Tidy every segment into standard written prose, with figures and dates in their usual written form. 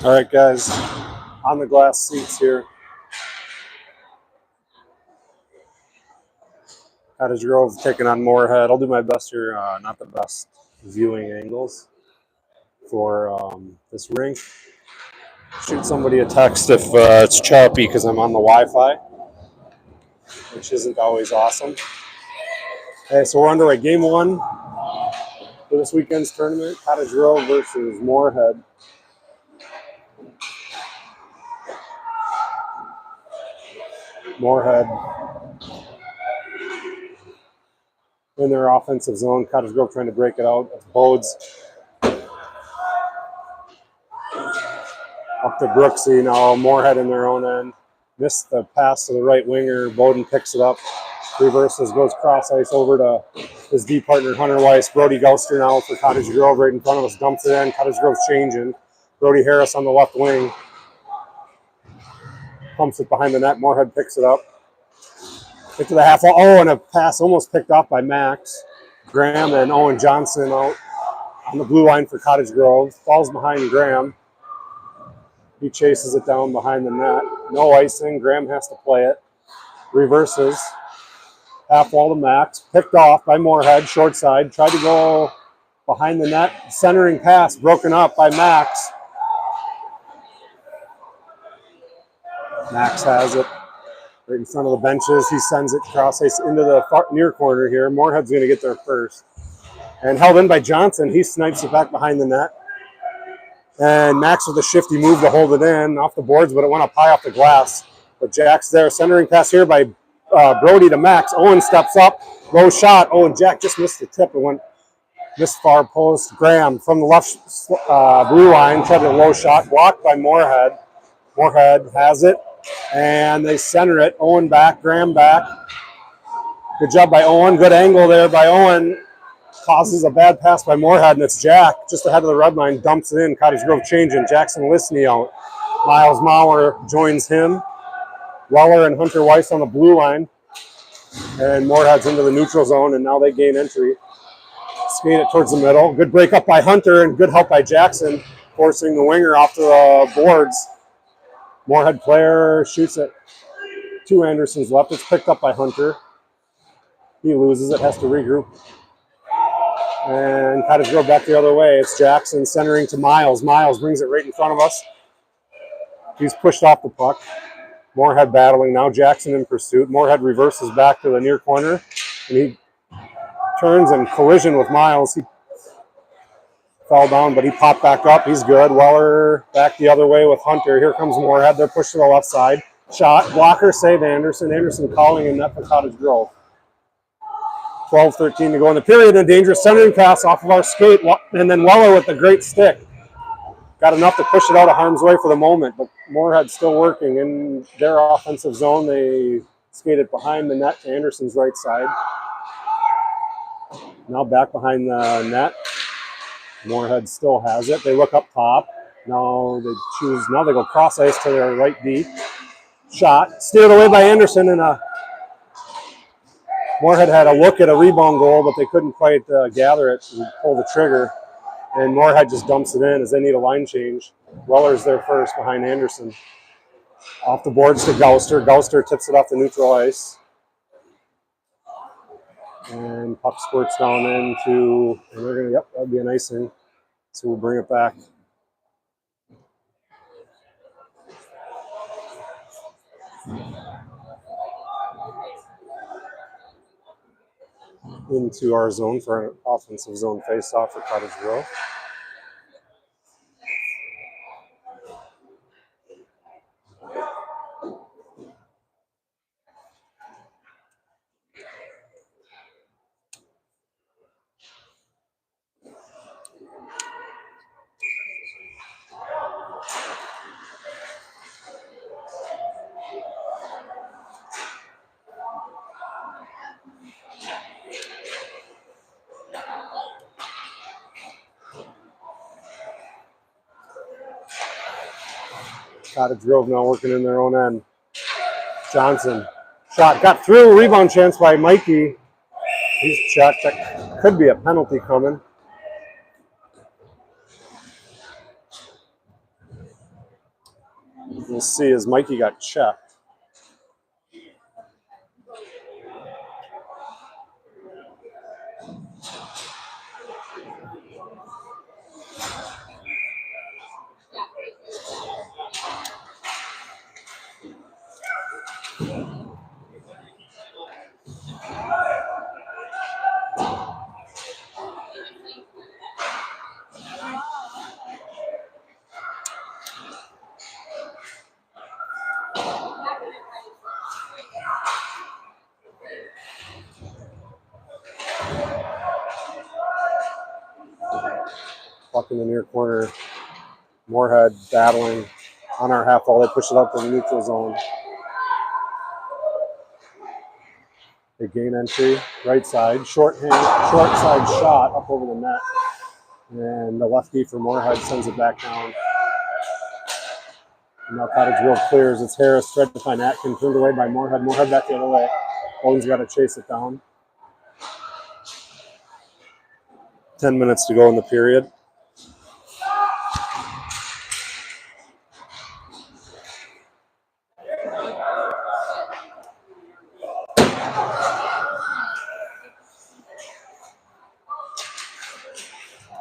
All right, guys, on the glass seats here. Cottage Grove taking on Moorhead. I'll do my best here. Not the best viewing angles for this rink. Shoot somebody a text if it's choppy because I'm on the Wi-Fi, which isn't always awesome. Okay, so we're underway. Game one for this weekend's tournament. Cottage Grove versus Moorhead. Moorhead in their offensive zone. Cottage Grove trying to break it out. Bodes up to Brooksy. Now Moorhead in their own end. Missed the pass to the right winger. Bowden picks it up. Reverses, goes cross ice over to his D partner Hunter Weiss. Brody Gouster now for Cottage Grove right in front of us. Dumps it in. Cottage Grove's changing. Brody Harris on the left wing. Pumps it behind the net. Moorhead picks it up. Get to the half wall. Oh, and a pass almost picked off by Max. Graham and Owen Johnson out on the blue line for Cottage Grove. Falls behind Graham. He chases it down behind the net. No icing. Graham has to play it. Reverses. Half wall to Max. Picked off by Moorhead. Short side. Tried to go behind the net. Centering pass. Broken up by Max. Max has it. Right in front of the benches. He sends it cross ice into the near corner here. Moorhead's going to get there first. And held in by Johnson. He snipes it back behind the net. And Max with a shifty move to hold it in off the boards, but it went up high off the glass. But Jack's there. Centering pass here by Brody to Max. Owen steps up. Low shot. Oh, and Jack just missed the tip. It went this far post. Graham from the left blue line. Tried a low shot. Blocked by Moorhead. Moorhead has it. And they center it. Owen back. Graham back. Good job by Owen. Good angle there by Owen. Causes a bad pass by Moorhead, and it's Jack just ahead of the red line. Dumps it in. Cottage Grove changing. Jackson Lisney out. Miles Maurer joins him. Weller and Hunter Weiss on the blue line. And Moorhead's into the neutral zone, and now they gain entry. Skate it towards the middle. Good break up by Hunter, and good help by Jackson, forcing the winger off the boards. Moorhead player shoots it. 2 Andersons left. It's picked up by Hunter. He loses it, has to regroup. And Cottage Grove back the other way. It's Jackson centering to Miles. Miles brings it right in front of us. He's pushed off the puck. Moorhead battling now. Jackson in pursuit. Moorhead reverses back to the near corner. And he turns and collision with Miles. He fell down, but he popped back up. He's good. Weller back the other way with Hunter. Here comes Moorhead. They're pushed to the left side. Shot. Blocker save Anderson. Anderson calling in net for Cottage Grove. 12-13 to go in the period. A dangerous centering pass off of our skate. And then Weller with a great stick. Got enough to push it out of harm's way for the moment. But Moorhead's still working in their offensive zone. They skated behind the net to Anderson's right side. Now back behind the net. Moorhead still has it. They look up top. Now they go cross ice to their right D. Shot. Steered away by Anderson, and Moorhead had a look at a rebound goal, but they couldn't quite gather it and pull the trigger. And Moorhead just dumps it in as they need a line change. Weller's there first behind Anderson. Off the boards to Gouster. Gouster tips it off the neutral ice. And puck squirts down into, and they're going to, that'd be an icing. So we'll bring it back. Into our zone for an offensive zone face-off for Cottage Grove. Cottage Grove now working in their own end. Johnson. Shot got through. Rebound chance by Mikey. He's checked. That could be a penalty coming. We'll see as Mikey got checked. Puck in the near corner. Moorhead battling on our half wall. They push it up to the neutral zone. They gain entry, right side, short side shot up over the net. And the lefty for Moorhead sends it back down. And now Cottage real clears. It's Harris tried to find Atkin, turned away by Moorhead. Moorhead back the other way. Owen's got to chase it down. 10 minutes to go in the period.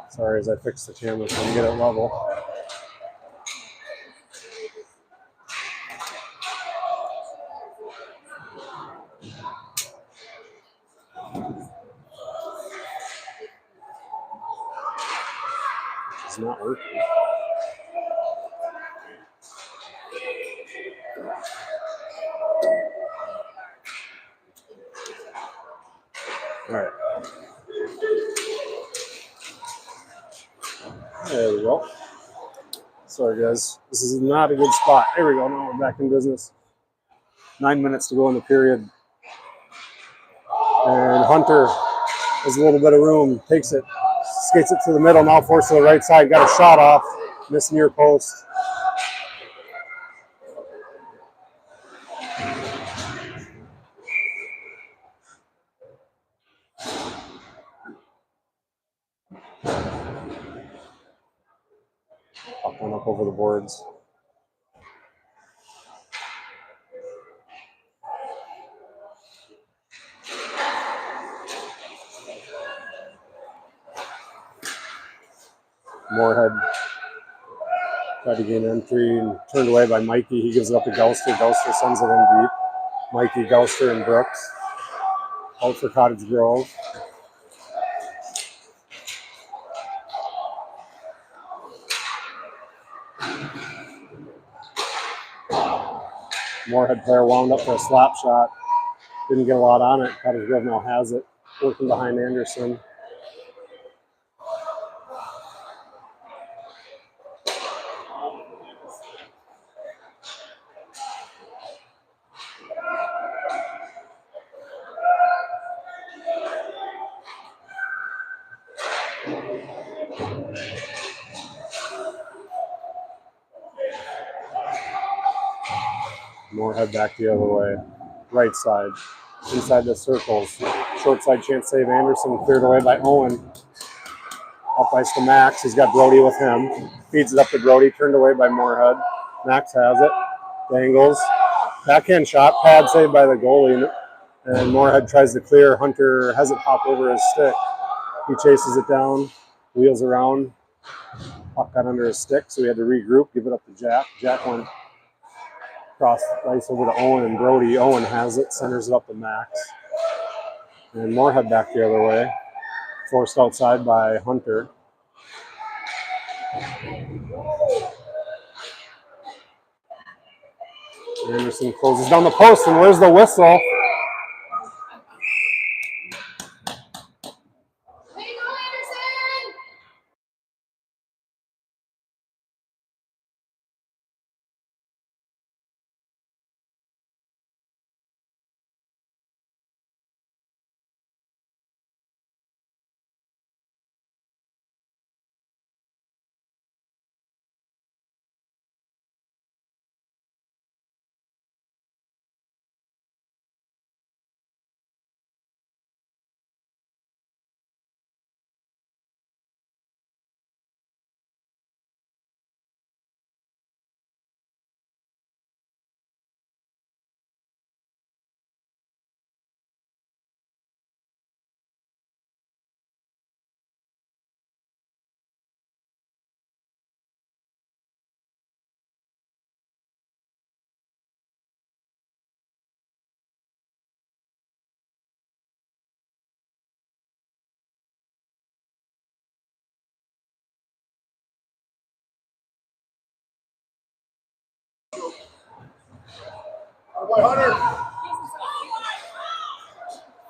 Sorry, as I fix the camera so we get it level. It's not working. All right. There we go. Sorry, guys. This is not a good spot. There we go. Now we're back in business. 9 minutes to go in the period. And Hunter has a little bit of room. Takes it. Skates it to the middle. Now forced to the right side. Got a shot off. Missed near post. Puck went up over the boards. Moorhead tried to gain entry and turned away by Mikey. He gives it up to Gouster. Gouster sends it in deep. Mikey, Gouster, and Brooks. Out for Cottage Grove. Moorhead player wound up for a slap shot. Didn't get a lot on it. Cottage Grove now has it. Working behind Anderson. Moorhead back the other way. Right side. Inside the circles. Short side chance save. Anderson cleared away by Owen. Up ice to Max. He's got Brody with him. Feeds it up to Brody. Turned away by Moorhead. Max has it. Dangles. Backhand shot. Pad saved by the goalie. And Moorhead tries to clear. Hunter has it pop over his stick. He chases it down. Wheels around. Puck got under his stick, so he had to regroup. Give it up to Jack. Jack went across the ice over to Owen and Brody. Owen has it. Centers it up to Max. And Moorhead back the other way. Forced outside by Hunter. Anderson closes down the post, and where's the whistle?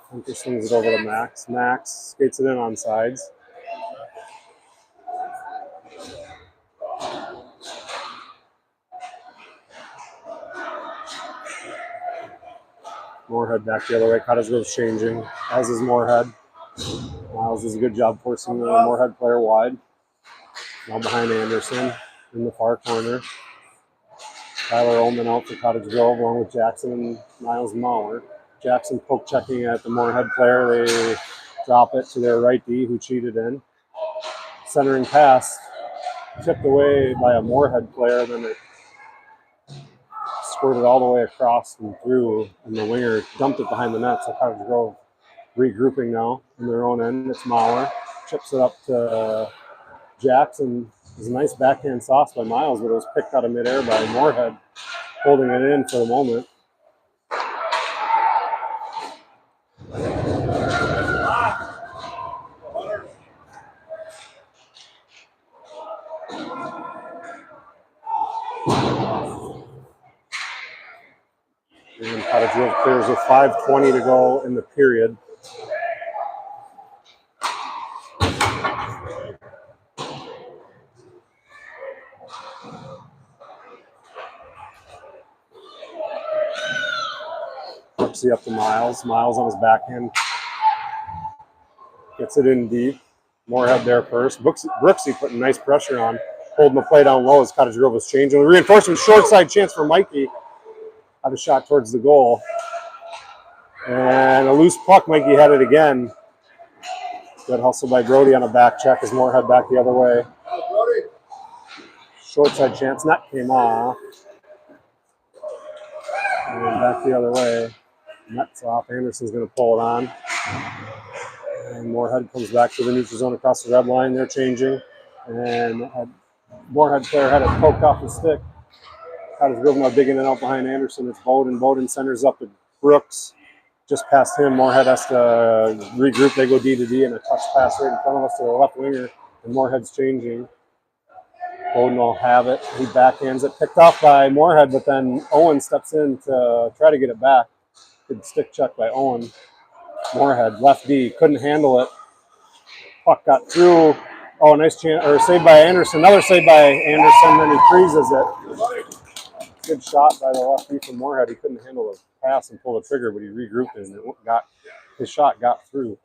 Hunter swings it over to Max. Max skates it in on sides. Moorhead back the other way. Cottage goes changing, as is Moorhead. Miles does a good job forcing the Moorhead player wide. Now behind Anderson in the far corner. Tyler Ullman out for Cottage Grove along with Jackson and Miles Mauer. Jackson poke checking at the Moorhead player. They drop it to their right D who cheated in. Centering pass tipped away by a Moorhead player. Then it squirted all the way across and through, and the winger dumped it behind the net. So Cottage Grove regrouping now in their own end. It's Mauer. Chips it up to Jackson. It was a nice backhand sauce by Miles, but it was picked out of midair by Moorhead, holding it in for the moment. And Cottage Grove clears with 5:20 to go in the period. Brooksy up to Miles. Miles on his backhand. Gets it in deep. Moorhead there first. Brooksy putting nice pressure on. Holding the play down low as Cottage Grove was changing. The reinforcement short side chance for Mikey. Had a shot towards the goal. And a loose puck. Mikey had it again. Good hustle by Brody on a back check as Moorhead back the other way. Short side chance. Net came off. And back the other way. Net's off. Anderson's going to pull it on. And Moorhead comes back to the neutral zone across the red line. They're changing. And Moorhead player had it poked off the stick. Cottage Grove now digging it out behind Anderson. It's Bowden. Bowden centers up to Brooks. Just past him. Moorhead has to regroup. They go D to D and a touch pass right in front of us to the left winger. And Moorhead's changing. Bowden will have it. He backhands it. Picked off by Moorhead, but then Owen steps in to try to get it back. Good stick check by Owen. Moorhead, left D. Couldn't handle it. Puck got through. Oh, nice chance. Or save by Anderson. Another save by Anderson. Then he freezes it. Good shot by the left D from Moorhead. He couldn't handle the pass and pull the trigger, but he regrouped it and his shot got through.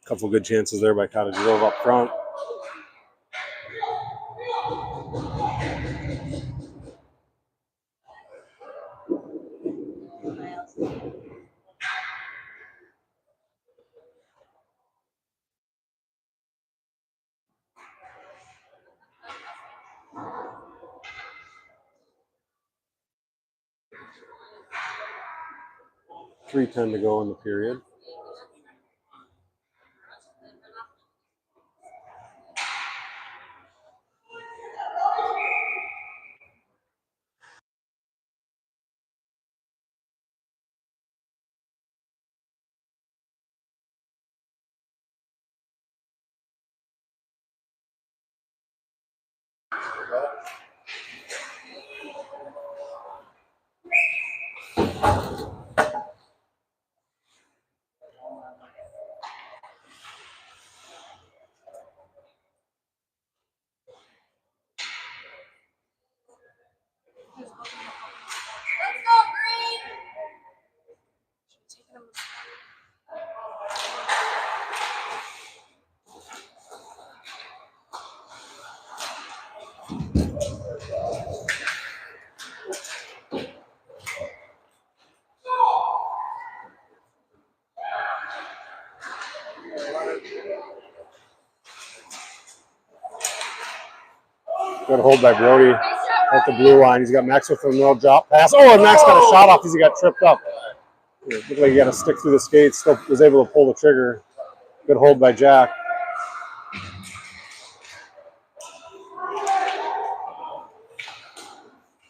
Couple good chances there by Cottage Grove up front. .310 to go in the period. Good hold by Brody at the blue line. He's got Max with a no drop pass. Oh, and Max got a shot off because he got tripped up. It looked like he got to stick through the skates. Still was able to pull the trigger. Good hold by Jack.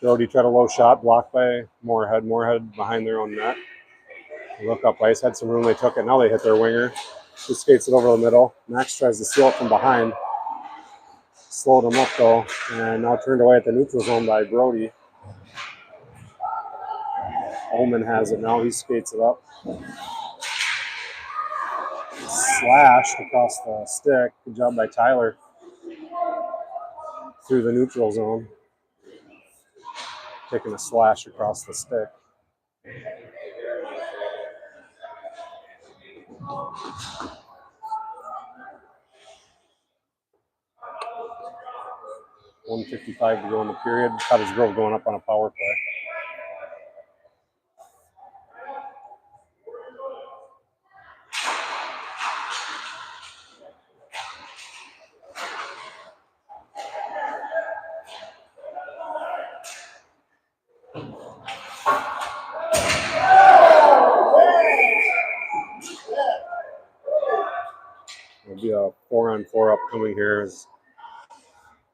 Brody tried a low shot, blocked by Moorhead. Moorhead behind their own net. Look up ice, had some room, they took it. Now they hit their winger. He skates it over the middle. Max tries to steal it from behind. Slowed him up though, and now turned away at the neutral zone by Brody. Ullman has it now, he skates it up. Slashed across the stick. Good job by Tyler. Through the neutral zone. Taking a slash across the stick. .155 to go in the period. Cottage Grove going up on a power play. There'll be a 4-on-4 upcoming here as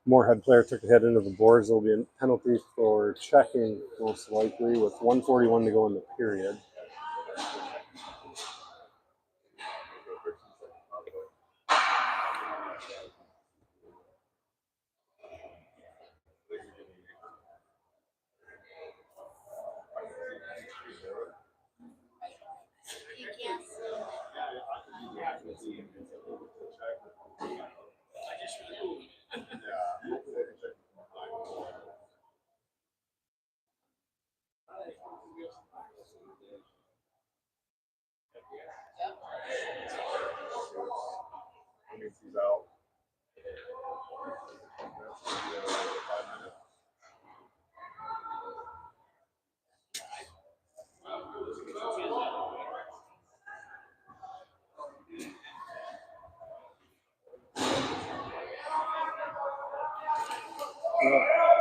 Moorhead player took a hit into the boards. There'll be a penalty for checking, most likely, with 1:41 to go in the period.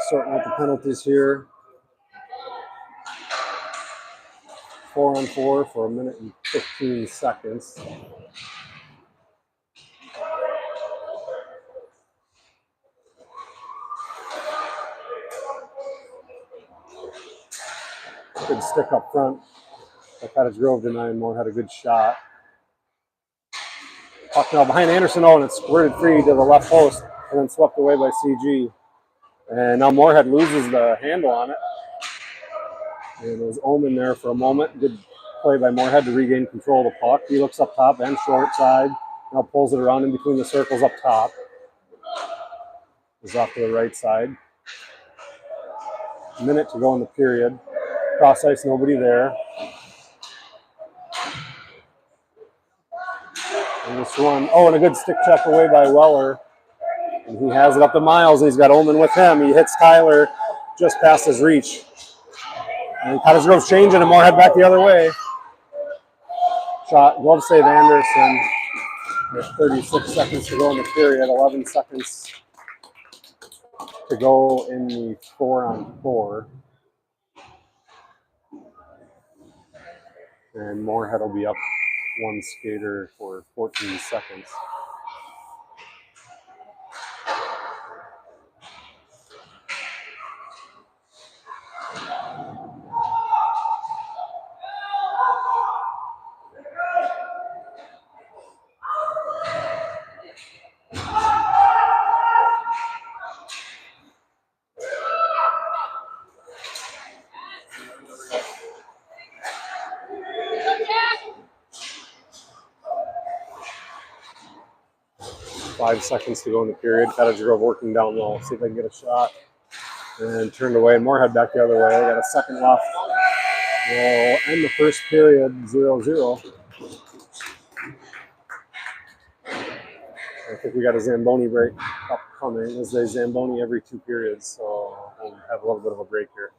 Starting with the penalties here. 4-on-4 for 1 minute and 15 seconds. Good stick up front. Cottage Grove denying Moore had a good shot. Puck now behind Anderson, and it's squirted free to the left post and then swept away by CG. And now Moorhead loses the handle on it. And it was Omen there for a moment. Good play by Moorhead to regain control of the puck. He looks up top and short side. Now pulls it around in between the circles up top. Is off to the right side. A minute to go in the period. Cross ice, nobody there. And this one, and a good stick check away by Weller. And he has it up to Miles. He's got Omen with him. He hits Tyler just past his reach. And Cottage Grove's changing and Moorhead back the other way. Shot, glove save Anderson. There's 36 seconds to go in the period, 11 seconds to go in the 4-on-4. And Moorhead will be up one skater for 14 seconds. Five seconds to go in the period. Cottage Grove working down low. See if they can get a shot. And turned away. Moorhead back the other way. Got a second left. We'll end the first period 0-0. I think we got a Zamboni break upcoming, as they Zamboni every 2 periods. So we'll have a little bit of a break here.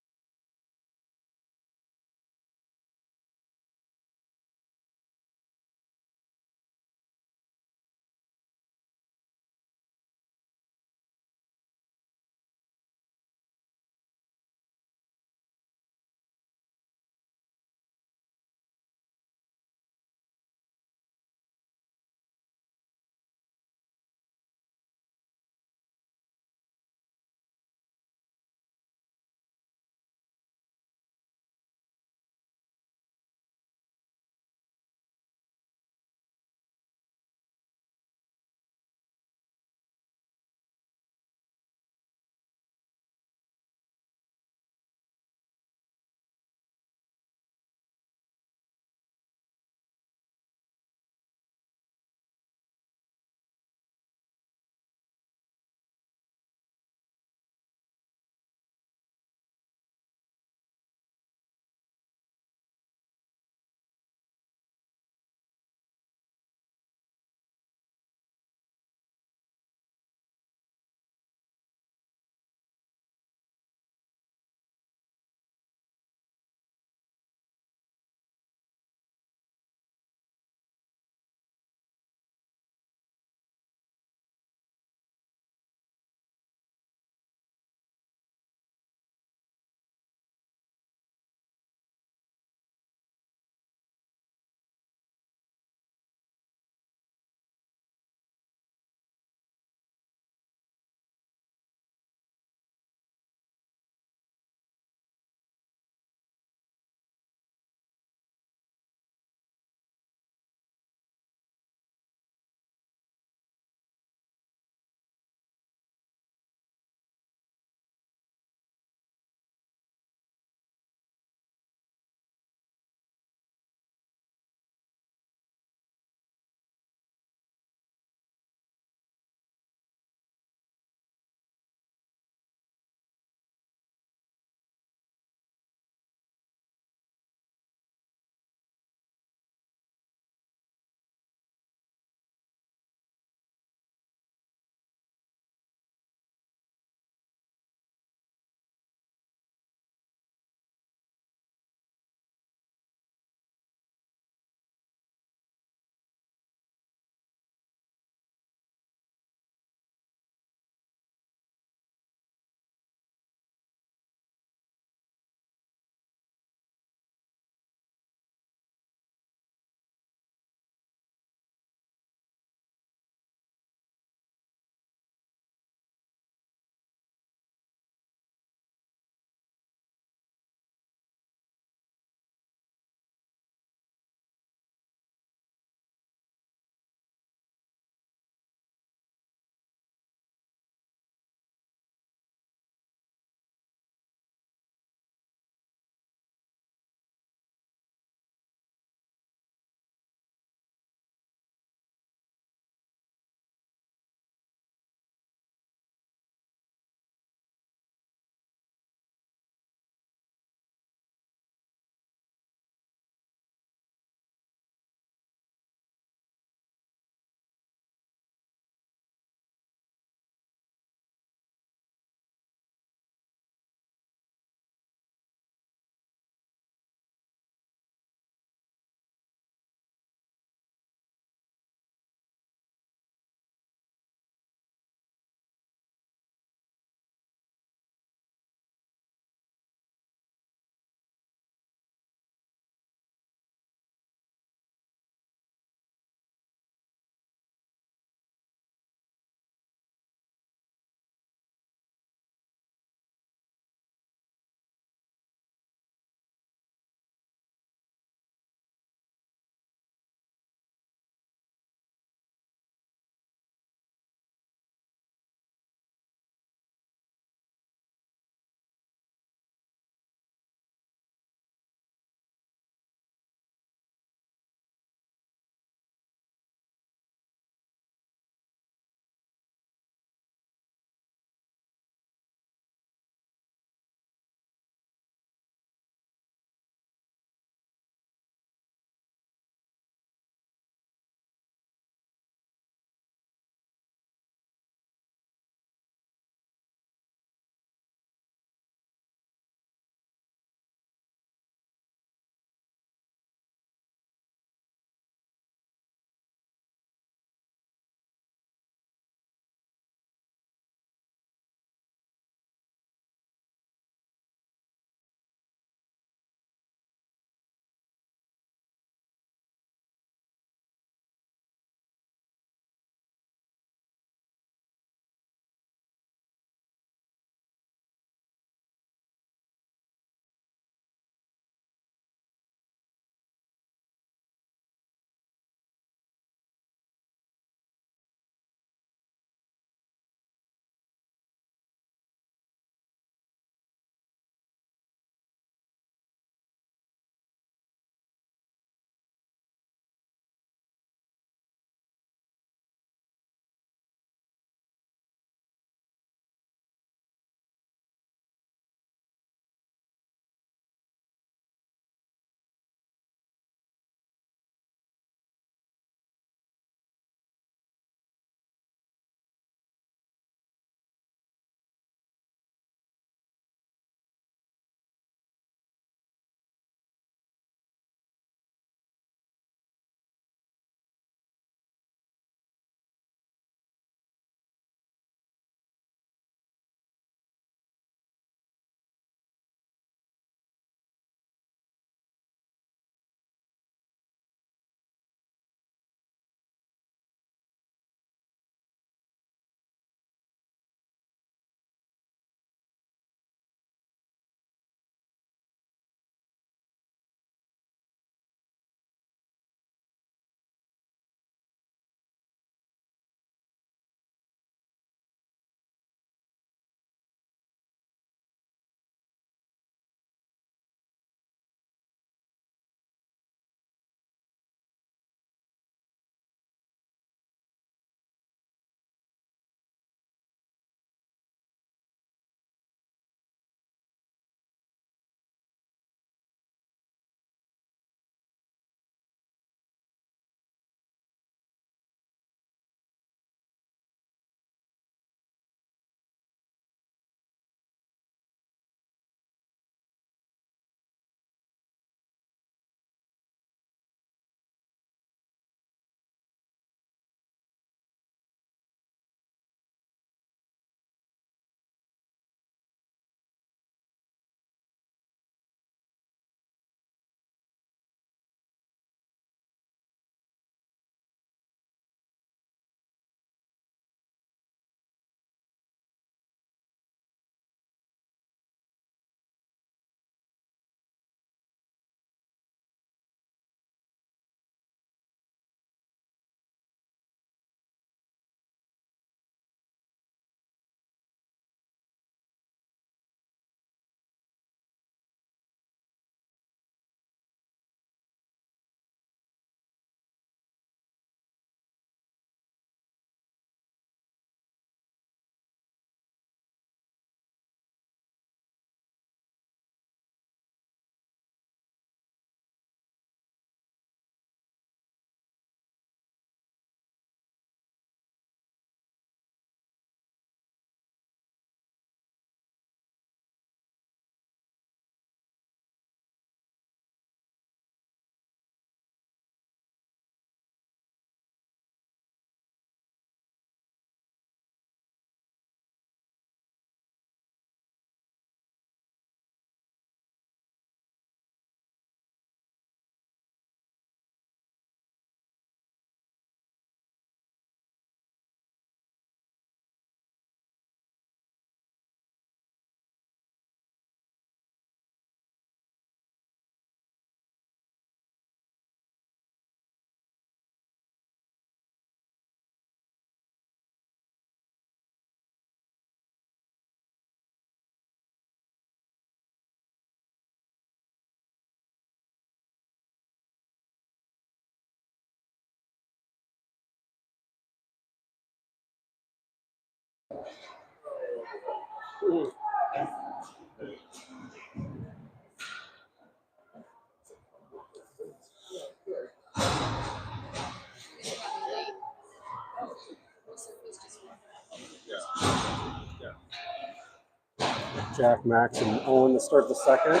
Jack, Max, and Owen to start the second.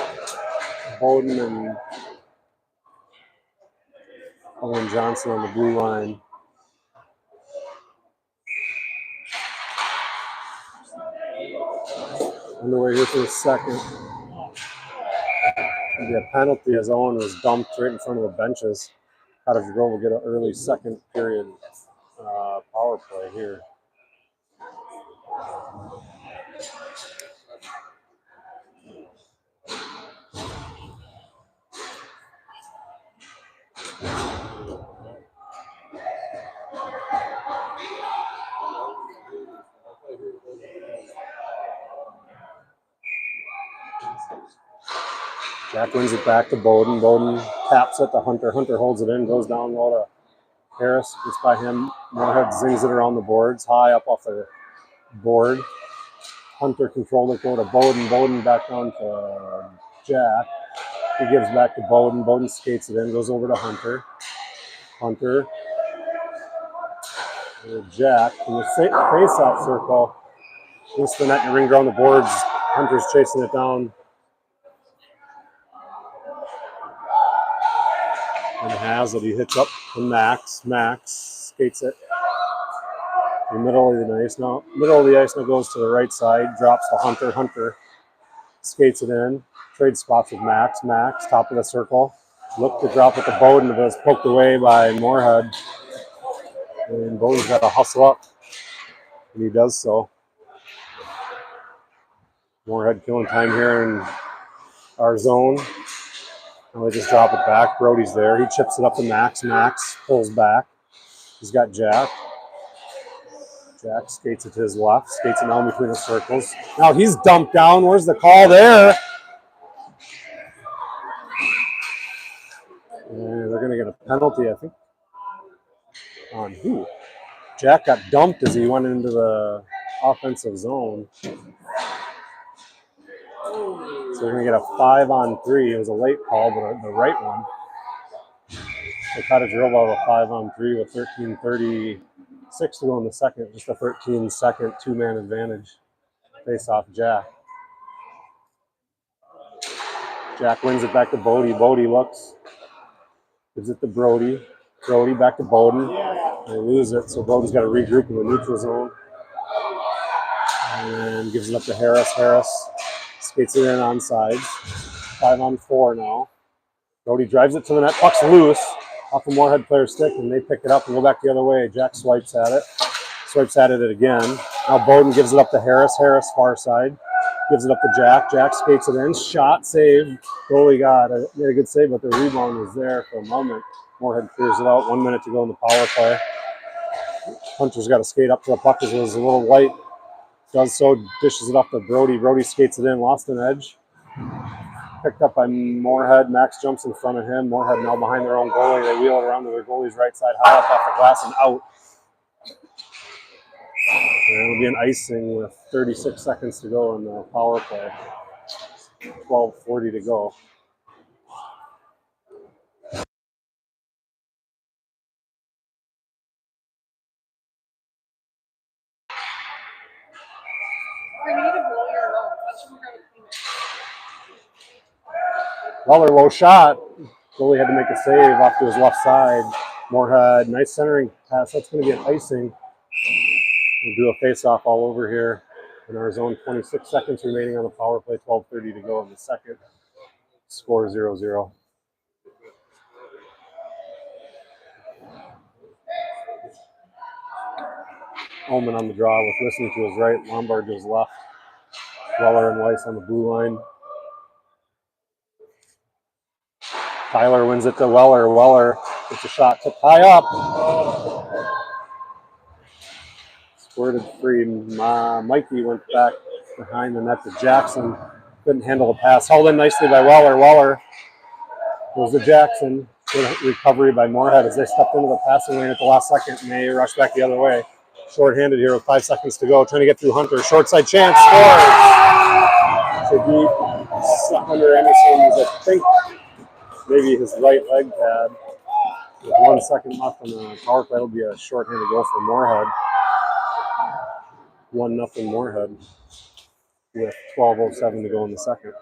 Bowden and Owen Johnson on the blue line. Underway here for the second. It'll be a penalty as Owen was dumped right in front of the benches. Cottage Grove will get an early second period power play here. Jack wins it back to Bowden. Bowden taps it to Hunter. Hunter holds it in, goes down low to Harris. Gets by him. Moorhead zings it around the boards, high up off the board. Hunter controlled it, go to Bowden. Bowden back down to Jack. He gives back to Bowden. Bowden skates it in, goes over to Hunter. Hunter. Jack in the face-off circle. Gets the net and ring around the boards. Hunter's chasing it down. And has it. He hits up to Max. Max skates it. In the middle of the ice now. Middle of the ice now goes to the right side. Drops to Hunter. Hunter skates it in. Trade spots with Max. Max, top of the circle. Look to drop it to Bowden, but it's poked away by Moorhead. And Bowden's got to hustle up. And he does so. Moorhead killing time here in our zone. Now they just drop it back. Brody's there. He chips it up to Max. Max pulls back. He's got Jack. Jack skates it to his left. Skates it down between the circles. Now he's dumped down. Where's the call there? And they're going to get a penalty, I think. On who? Jack got dumped as he went into the offensive zone. So they're going to get a 5-on-3. It was a late call, but the right one. So Cottage drove out a 5-on-3 with 13:36 to go in the second. Just a 13-second two-man advantage. Face off Jack. Jack wins it back to Bodie. Bodie looks. Gives it to Brody. Brody back to Bowden. They lose it, so Bowden's got to regroup in the neutral zone. And gives it up to Harris. Harris skates it in on sides. 5-on-4 now. Brody drives it to the net. Puck's loose off the Moorhead player's stick, and they pick it up and go back the other way. Jack swipes at it. Swipes at it again. Now Bowden gives it up to Harris. Harris far side. Gives it up to Jack. Jack skates it in. Shot, save. Goalie made a good save, but the rebound was there for a moment. Moorhead clears it out. 1 minute to go in the power play. Hunter's got to skate up to the puck as it was a little light. Does so, dishes it up to Brody. Brody skates it in, lost an edge. Picked up by Moorhead. Max jumps in front of him. Moorhead now behind their own goalie. They wheel it around to their goalie's right side, high up off the glass and out. And it'll be an icing with 36 seconds to go in the power play. 12:40 to go. Weller, low shot. Goalie had to make a save off to his left side. Moorhead, nice centering pass. That's going to be an icing. We'll do a face-off all over here in our zone. 26 seconds remaining on the power play. 12:30 to go in the second. Score 0-0. Omen on the draw with Listening to his right. Lombard to his left. Weller and Weiss on the blue line. Tyler wins it to Weller. Weller gets a shot tipped high up. Squirted free. Mikey went back behind the net to Jackson. Couldn't handle the pass. Held in nicely by Weller. Weller goes to Jackson. Good recovery by Moorhead as they stepped into the passing lane at the last second and they rushed back the other way. Short-handed here with 5 seconds to go, trying to get through Hunter. Short side chance, scores! To beat Hunter Anderson's, I think, maybe his right leg pad. With 1 second left on the power play, it'll be a short-handed goal for Moorhead. 1-0 Moorhead with 12:07 to go in the second.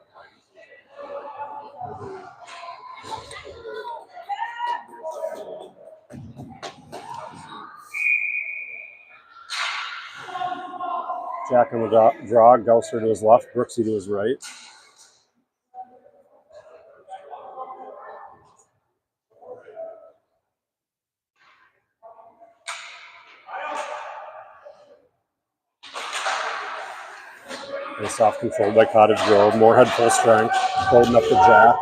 Jack on the draw, Gausser to his left, Brooksy to his right. Face off controlled by Cottage Grove. Moorhead full strength, holding up the Jack.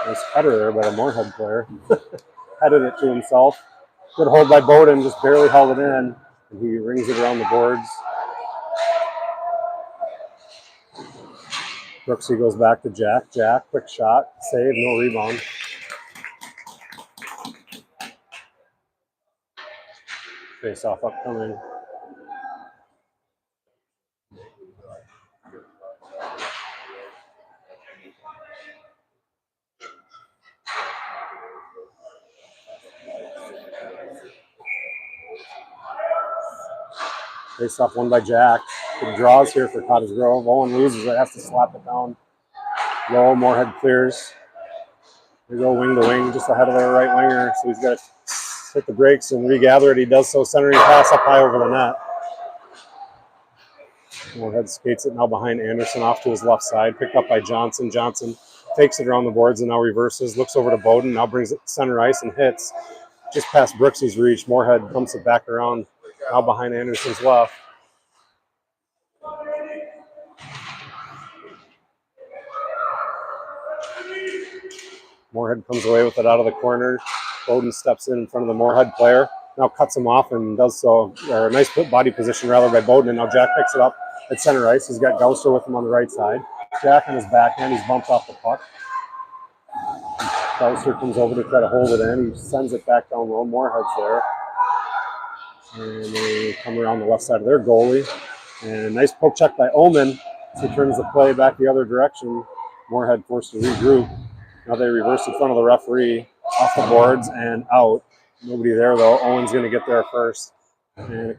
Nice header there by the Moorhead player. Headed it to himself. Good hold by Bowden, just barely held it in. And he rings it around the boards. Brooksy goes back to Jack. Jack, quick shot, save, no rebound. Face off upcoming. Face off one by Jack. Good draws here for Cottage Grove. Owen loses it, has to slap it down. Low, Moorhead clears. They go wing to wing, just ahead of their right winger. So he's got to hit the brakes and regather it. He does so, centering pass up high over the net. Moorhead skates it now behind Anderson off to his left side, picked up by Johnson. Johnson takes it around the boards and now reverses, looks over to Bowden, now brings it center ice and hits just past Brooksy's reach. Moorhead pumps it back around, now behind Anderson's left. Moorhead comes away with it out of the corner. Bowden steps in front of the Moorhead player, now cuts him off and does so, or a nice body position rather by Bowden, and now Jack picks it up at center ice. He's got Gausser with him on the right side. Jack on his backhand, he's bumped off the puck. Gausser comes over to try to hold it in. He sends it back down low. Moorhead's there. And they come around the left side of their goalie. And a nice poke check by Omen as he turns the play back the other direction. Moorhead forced to regroup. Now they reverse in front of the referee, off the boards and out. Nobody there though. Owen's going to get there first. And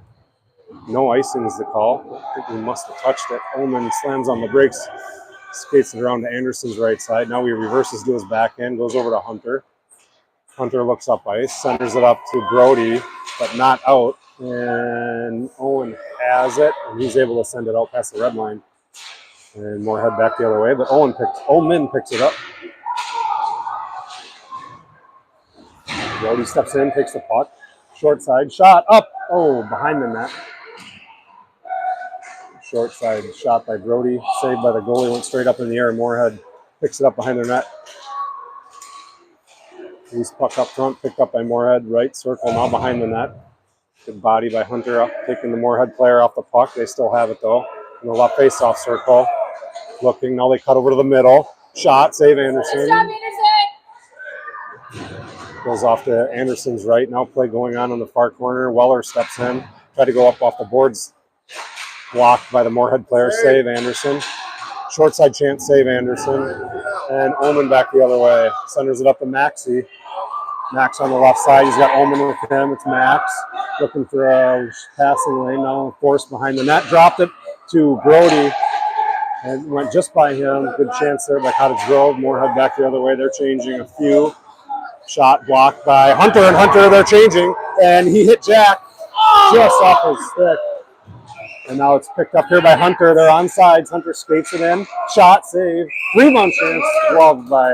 no icing is the call. I think we must have touched it. Omen slams on the brakes, skates it around to Anderson's right side. Now he reverses to his backhand, goes over to Hunter. Hunter looks up ice, centers it up to Brody, but not out. And Owen has it, and he's able to send it out past the red line. And Moorhead back the other way, but Omen picks it up. Brody steps in, takes the puck. Short side, shot up. Oh, behind the net. Short side shot by Brody, saved by the goalie, went straight up in the air. Moorhead picks it up behind their net. He's puck up front, picked up by Moorhead, right circle, now behind the net. Good body by Hunter up, taking the Moorhead player off the puck. They still have it though. In the left face-off circle. Looking, now they cut over to the middle. Shot, save Anderson. Goes off to Anderson's right. Now play going on the far corner. Weller steps in, try to go up off the boards. Blocked by the Moorhead player, save Anderson. Short side chance, save Anderson. And Omen back the other way. Centers it up to Maxey. Max on the left side. He's got Omen with him. It's Max looking for a passing lane. Now forced behind the net. Dropped it to Brody and went just by him. Good chance there by Cottage Grove. Moorhead back the other way. They're changing a few. Shot blocked by Hunter, and Hunter, they're changing. And he hit Jack just off his stick. And now it's picked up here by Hunter. They're on sides. Hunter skates it in. Shot, save. Rebound chance. Gloved by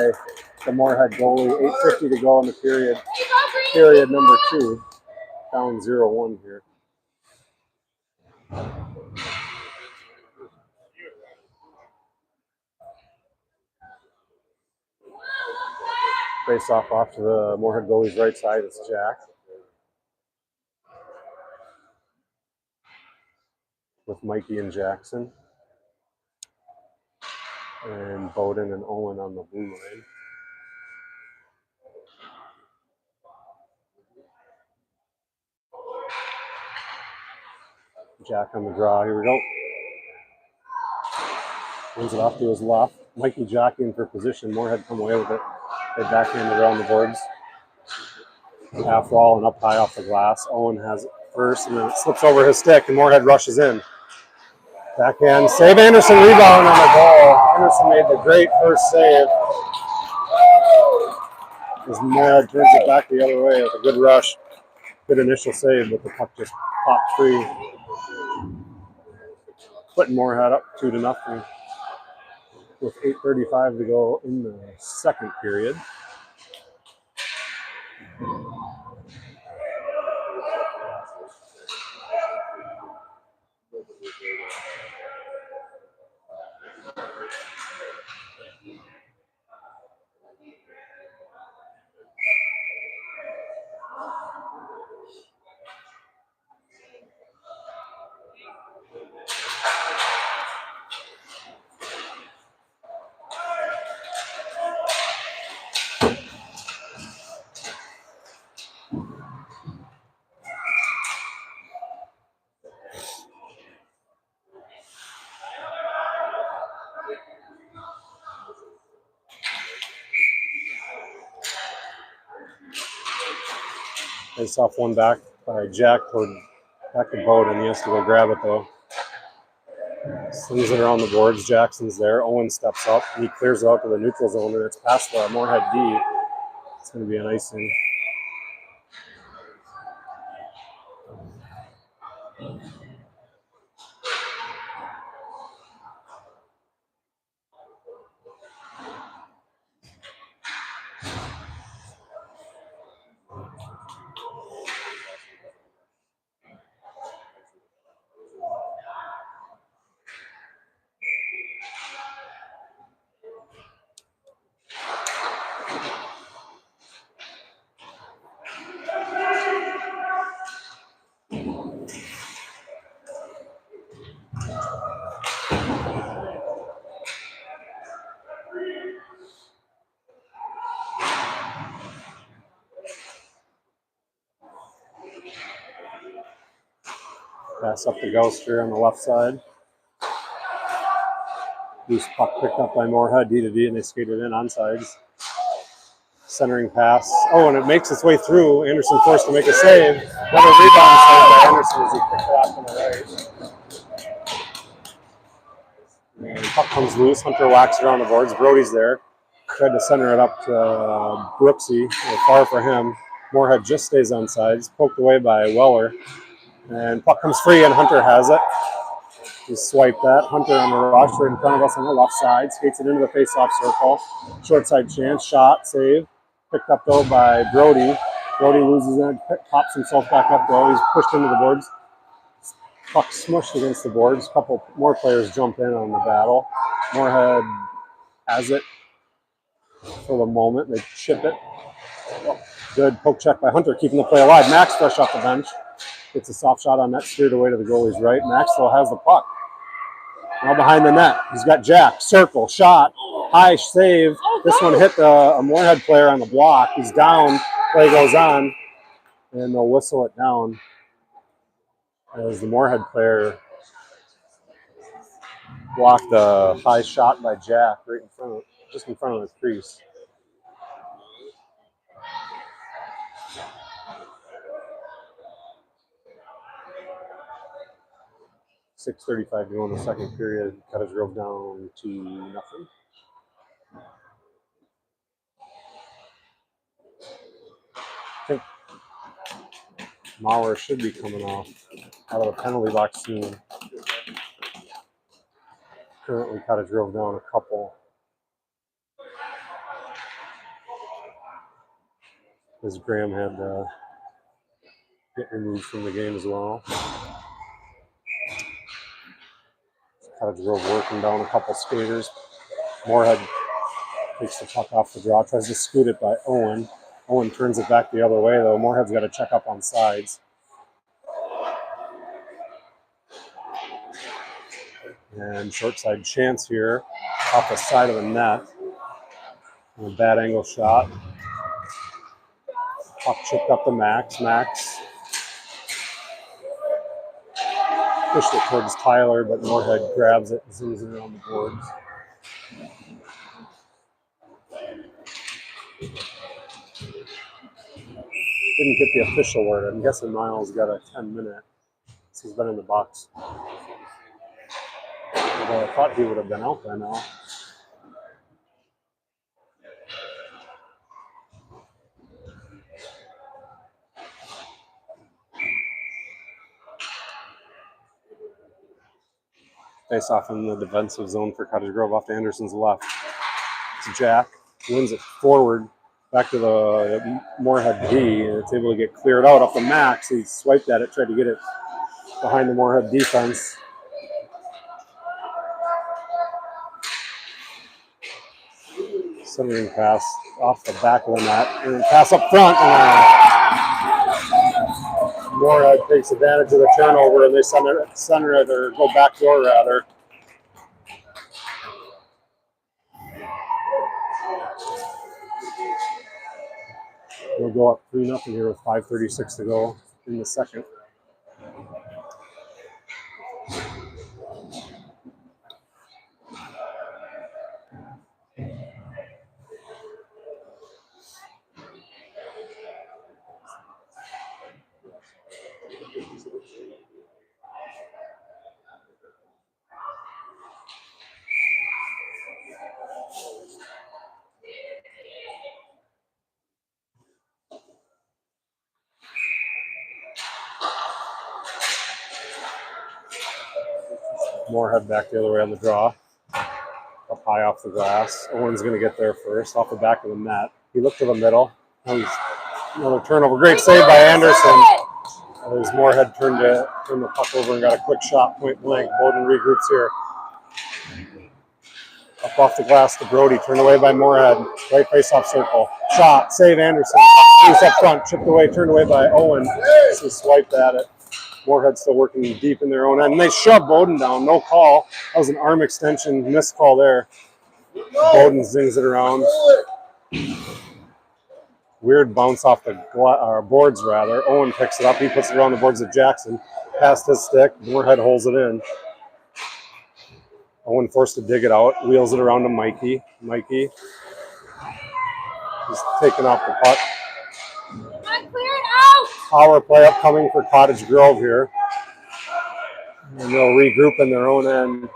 the Moorhead goalie. 8:50 to go in the period. Period number 2. Down 0-1 here. Face off to the Moorhead goalie's right side. It's Jack. With Mikey and Jackson. And Bowden and Owen on the blue line. Jack on the draw. Here we go. Runs it off to his left. Mikey jockeying for position. Moorhead come away with it. They backhand around the boards. Half wall and up high off the glass. Owen has it first, and then it slips over his stick, and Moorhead rushes in. Backhand save. Anderson rebound on the ball. Anderson made the great first save. As Moorhead turns it back the other way with a good rush. Good initial save, but the puck just popped free. Putting Moorhead up 2-0 with 8:35 to go in the second period. Face off one back by Jack toward back to Bowden. He has to go grab it though. Slings it around the boards. Jackson's there. Owen steps up. He clears it out to the neutral zone, and it's past the Moorhead D. It's going to be an icing. Pass up to Gouster on the left side. Loose puck picked up by Moorhead, D to D, and they skated in onsides. Centering pass. Oh, and it makes its way through. Anderson forced to make a save. Another rebound save by Anderson as he picked it off on the right. And puck comes loose. Hunter whacks around the boards. Brody's there. Tried to center it up to Brooksy. Far for him. Moorhead just stays on sides. Poked away by Weller. And puck comes free, and Hunter has it. He swiped that. Hunter on the rush right in front of us on the left side. Skates it into the face-off circle. Short side chance. Shot. Save. Picked up, though, by Brody. Brody loses it. Pops himself back up, though. He's pushed into the boards. Puck smushed against the boards. A couple more players jump in on the battle. Moorhead has it for the moment. They chip it. Good poke check by Hunter, keeping the play alive. Max fresh off the bench. Gets a soft shot on net, steered away to the goalie's right. Maxwell has the puck. Now behind the net. He's got Jack. Circle. Shot. High save. This one hit a Moorhead player on the block. He's down. Play goes on. And they'll whistle it down as the Moorhead player blocked a high shot by Jack right in front of, just in front of the crease. .6:35 to go in the second period. Cottage drove down 2-0. I think Maurer should be coming off out of the penalty box soon. Currently, Cottage drove down a couple. As Graham had to get removed from the game as well. Cottage Grove working down a couple skaters. Moorhead takes the puck off the draw, tries to scoot it by Owen. Owen turns it back the other way, though. Moorhead's got to check up on sides. And short side chance here off the side of the net. And a bad angle shot. Puck chipped up to Max. Max Pushed it towards Tyler, but Moorhead grabs it and zooms it around the boards. Didn't get the official word. I'm guessing Miles got a 10-minute. He's been in the box. Although I thought he would have been out by now. Face off in the defensive zone for Cottage Grove off to Anderson's left. It's Jack. Wins it forward back to the Moorhead D, and it's able to get cleared out up the Max. He swiped at it, tried to get it behind the Moorhead defense. Centering pass off the back of the net, and then pass up front. And Moorhead takes advantage of the turnover, and they center it or go backdoor rather. We'll go up 3-0 here with 5:36 to go in the second. Moorhead back the other way on the draw. Up high off the glass. Owen's going to get there first, off the back of the net. He looked to the middle. Another turnover. Great save by Anderson. As Moorhead turned the puck over and got a quick shot, point blank. Bowden regroups here. Up off the glass to Brody. Turned away by Moorhead. Right face-off circle. Shot. Save Anderson. Loose up front. Chipped away. Turned away by Owen. He swiped at it. Moorhead still working deep in their own end. And they shoved Bowden down. No call. That was an arm extension. Missed call there. Bowden zings it around. Weird bounce off the boards, rather. Owen picks it up. He puts it around the boards of Jackson. Past his stick. Moorhead holds it in. Owen forced to dig it out. Wheels it around to Mikey. Mikey. He's taking off the puck. Power play upcoming for Cottage Grove here. And they'll regroup in their own end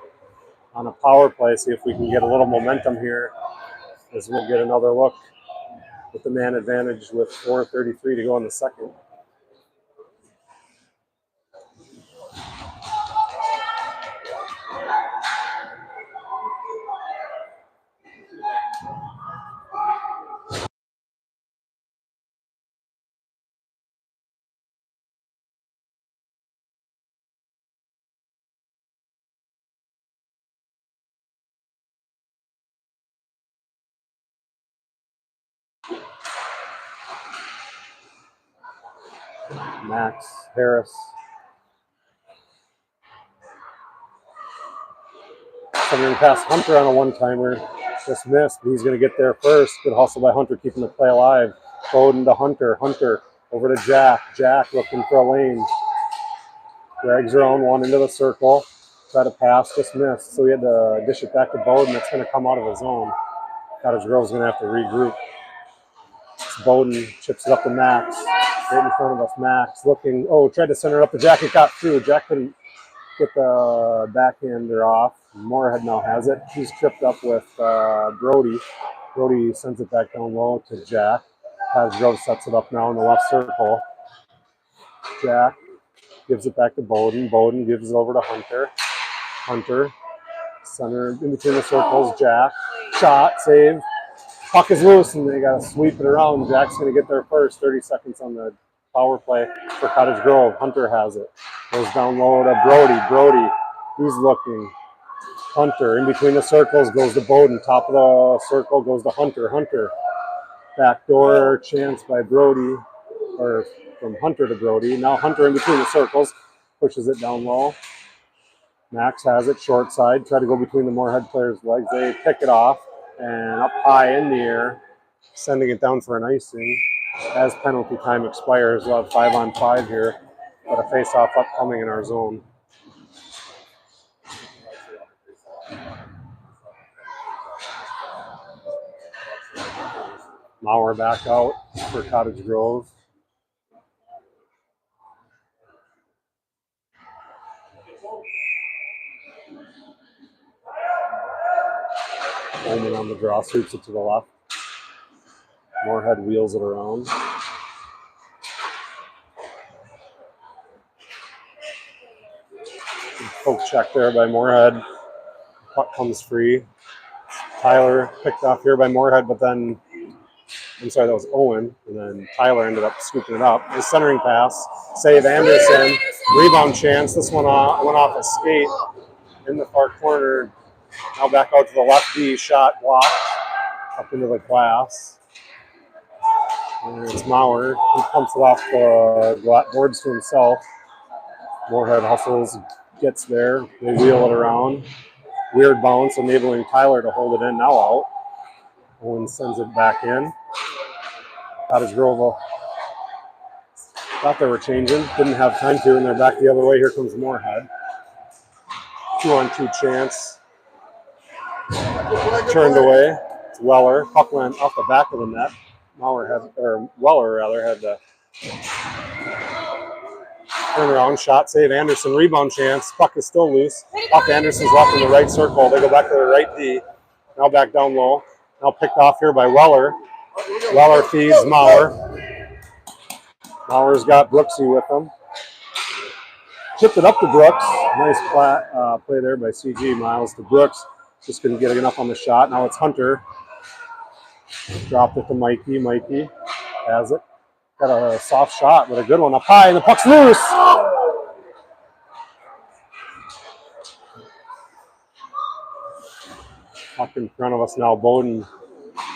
on a power play, see if we can get a little momentum here as we'll get another look with the man advantage with 4:33 to go in the second. Max Harris. Something past Hunter on a one-timer. Just missed, but he's going to get there first. Good hustle by Hunter, keeping the play alive. Bowden to Hunter. Hunter over to Jack. Jack looking for a lane. Drags around one into the circle. Try to pass, just missed. So he had to dish it back to Bowden. That's going to come out of his zone. Cottage Grove's going to have to regroup. Bowden chips it up to Max. Right in front of us, Max looking. Oh, tried to center it up to Jack. It got through. Jack couldn't get the backhander off. Moorhead now has it. He's tripped up with Brody. Brody sends it back down low to Jack. Cottage Grove sets it up now in the left circle. Jack gives it back to Bowden. Bowden gives it over to Hunter. Hunter, center in between the circles. Jack, shot, save. Puck is loose, and they got to sweep it around. Jack's going to get there first. 30 seconds on the power play for Cottage Grove. Hunter has it. Goes down low to Brody. Brody, he's looking. Hunter, in between the circles, goes to Bowden. Top of the circle goes to Hunter. Hunter, backdoor chance by Brody, or from Hunter to Brody. Now Hunter in between the circles, pushes it down low. Max has it, short side. Try to go between the Moorhead players' legs. They pick it off. And up high in the air, sending it down for an icing. As penalty time expires, we'll have 5-on-5 here, but a face-off upcoming in our zone. Mauer back out for Cottage Grove. Omen on the draw, sweeps it to the left. Moorhead wheels it around. Poke check there by Moorhead. Puck comes free. Tyler picked off here by Moorhead, but then, I'm sorry, that was Owen. And then Tyler ended up scooping it up. His centering pass, save Anderson. Rebound chance. This one went off a skate in the far corner. Now back out to the left D. Shot blocked up into the glass. And it's Mauer. He pumps it off the boards to himself. Moorhead hustles, gets there. They wheel it around. Weird bounce, enabling Tyler to hold it in. Now out. Owen sends it back in. Cottage Grove thought they were changing. Didn't have time to, and they're back the other way. Here comes Moorhead. 2-on-2 chance. Turned away. It's Weller. Puck went off the back of the net. Weller had to turn around, shot, save Anderson, rebound chance. Puck is still loose. Puck Anderson's left in the right circle. They go back to the right D. Now back down low. Now picked off here by Weller. Weller feeds Mauer. Mauer's got Brooksy with him. Chipped it up to Brooks. Nice play there by CG. Miles to Brooks. Just couldn't get enough on the shot. Now it's Hunter. Dropped it to Mikey. Mikey has it. Got a soft shot, but a good one up high, and the puck's loose. Puck in front of us now. Bowden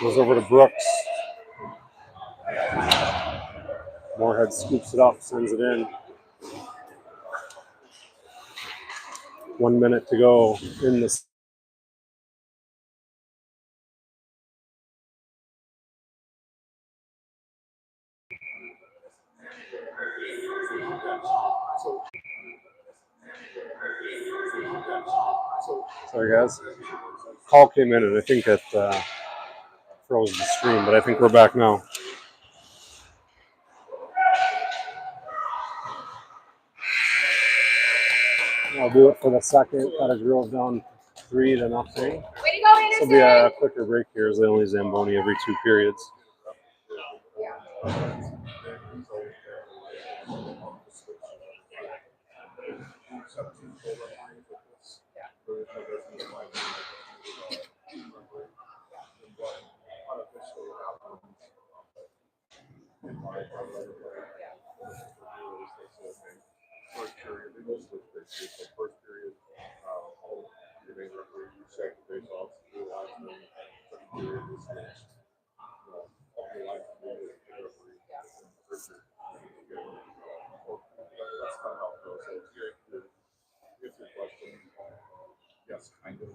goes over to Brooks. Moorhead scoops it up, sends it in. 1 minute to go in this. Sorry, guys. Call came in, and I think it froze the stream, but I think we're back now. I'll do it for the second. Cottage Grove down 3-0. This will be a quicker break here, as they only Zamboni every 2 periods. Yes, kind of.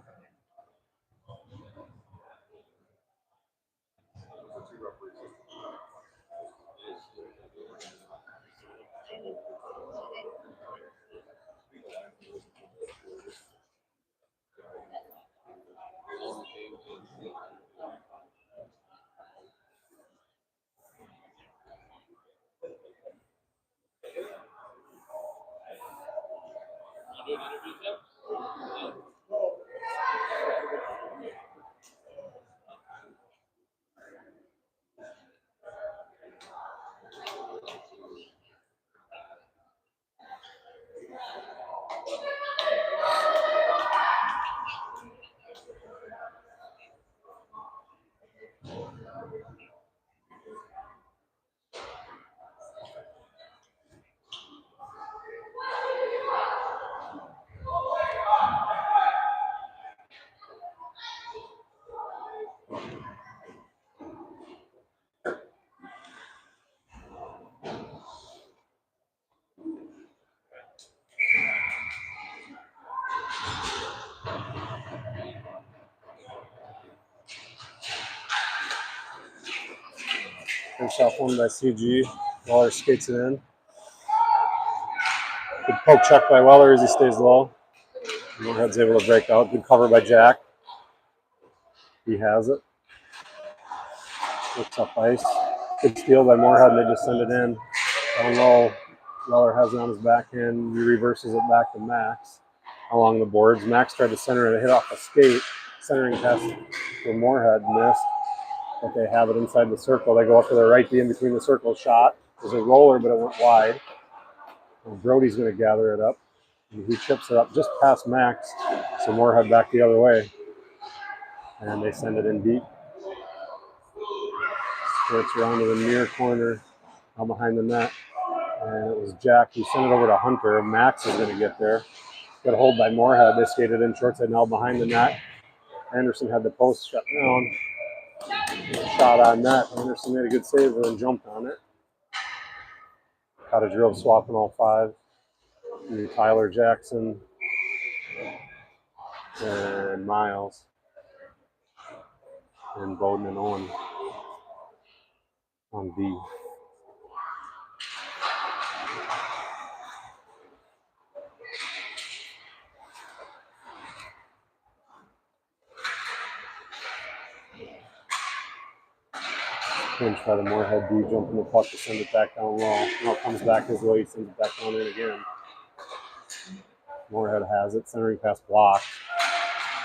Finish off one by CG. Weller skates it in. Good poke check by Weller as he stays low. Moorhead's able to break out. Good cover by Jack. He has it. Looks up ice. Good steal by Moorhead, and they just send it in. Down low. Weller has it on his backhand. He reverses it back to Max along the boards. Max tried to center it, hit off a skate. Centering pass for Moorhead, missed. But they have it inside the circle. They go up to the right, in between the circle shot. It was a roller, but it went wide. And Brody's going to gather it up. And he chips it up just past Max. So Moorhead back the other way. And they send it in deep. Skirts around to the near corner, out behind the net. And it was Jack who sent it over to Hunter. Max is going to get there. Got a hold by Moorhead. They skated in short side now behind the net. Anderson had the post shut down. Shot on net. Anderson made a good save and jumped on it. Cottage Grove swapping all five. Tyler Jackson and Miles and Bowden and Owen on D. Pinch by the Moorhead D, jumping the puck to send it back down low. Now it comes back his way, sends it back down in again. Moorhead has it, centering pass blocked.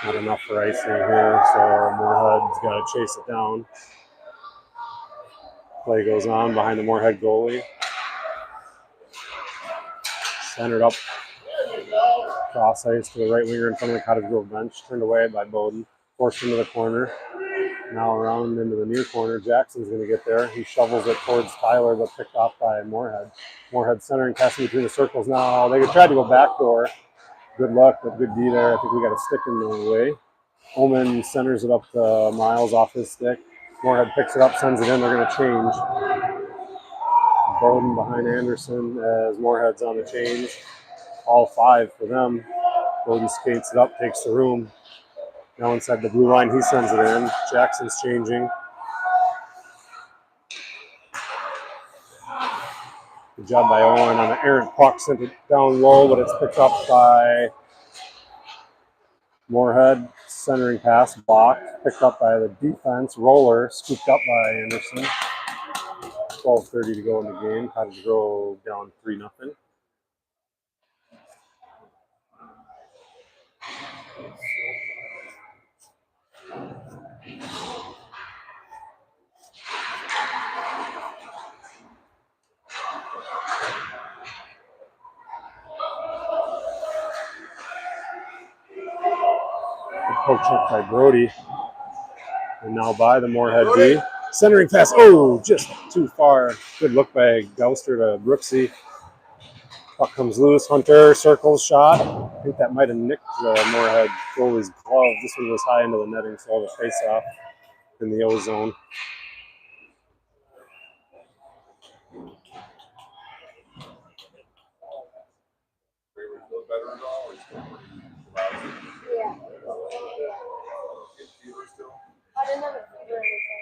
Not enough for icing here, so Moorhead's got to chase it down. Play goes on behind the Moorhead goalie. Centered up. Cross ice to the right winger in front of the Cottage Grove bench. Turned away by Bowden. Forced into the corner. Now around into the near corner. Jackson's going to get there. He shovels it towards Tyler, but picked off by Moorhead. Moorhead centering, passing between the circles now. They tried to go backdoor. Good luck, but good D there. I think we got a stick in the way. Omen centers it up to Miles off his stick. Moorhead picks it up, sends it in. They're going to change. Bowden behind Anderson as Moorhead's on the change. All five for them. Bowden skates it up, takes the room. Now inside the blue line, he sends it in. Jackson's changing. Good job by Owen on the errant puck. Sent it down low, but it's picked up by Moorhead. Centering pass, blocked. Picked up by the defense. Roller, scooped up by Anderson. 12:30 to go in the game. Cottage Grove down 3-0. Poke check by Brody. And now by the Moorhead D. Centering pass. Oh, just too far. Good look by Gouster to Brooksy. Puck comes loose. Hunter circles shot. I think that might have nicked the Moorhead goalie's glove. This one was high into the netting, so all the face off in the O zone. Yeah. I didn't have a fever or anything.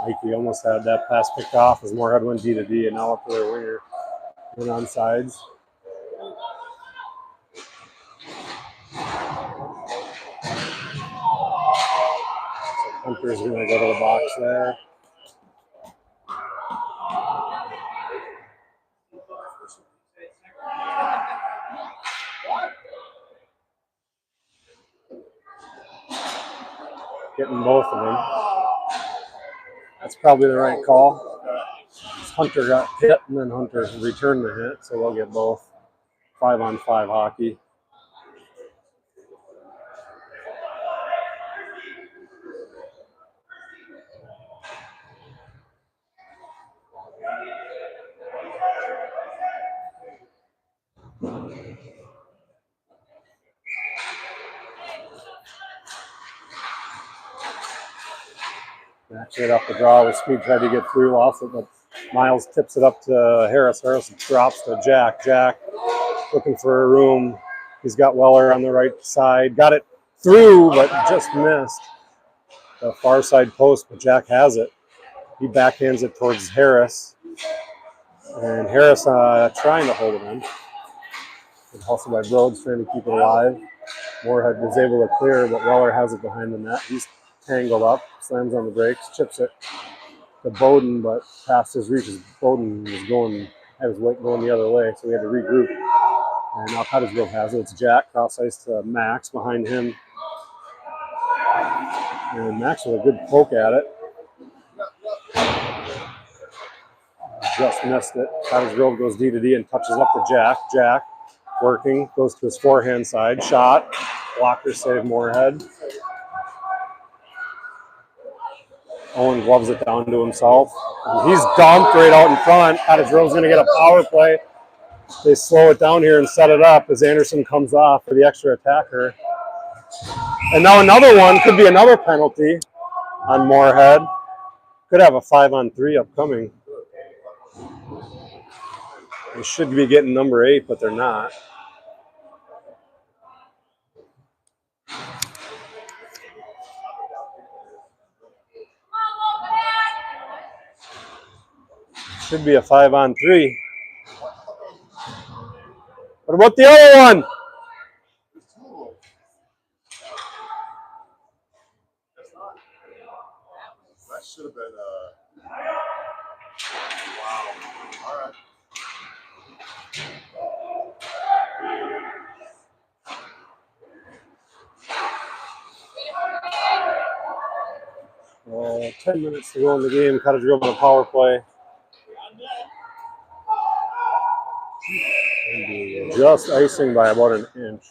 Mikey almost had that pass picked off as Moorhead went D to D, and now up to their winger. Went on sides. Hunter's going to go to the box there. Getting both of them. That's probably the right call. Hunter got hit, and then Hunter returned the hit, so they'll get both. 5-on-5 hockey. Match it up the draw with speed, tried to get through, lost it, but Miles tips it up to Harris. Harris drops to Jack. Jack looking for a room. He's got Weller on the right side. Got it through, but just missed. the far side post, but Jack has it. He backhands it towards Harris. And Harris trying to hold it in. And hustled by Rhodes trying to keep it alive. Moorhead was able to clear, but Weller has it behind the net. He's tangled up, slams on the brakes, chips it to Bowden, but past his reaches, Bowden was had his weight going the other way, so we had to regroup. And now Cottage has it. It's Jack, cross ice to Max behind him. And Max with a good poke at it. Just missed it. Cottage Grove goes D to D and touches up to Jack. Jack working, goes to his forehand side. Shot. Blocker save Moorhead. Owen gloves it down to himself. And he's dumped right out in front. Cottage Grove's going to get a power play. They slow it down here and set it up as Anderson comes off for the extra attacker. And now another one, could be another penalty on Moorhead. Could have a 5-on-3 upcoming. They should be getting number 8, but they're not. Should be a 5-on-3. What about the other one? That should have been wow. All right. Well, 10 minutes to go in the game. Cottage Grove on a power play. And just icing by about an inch.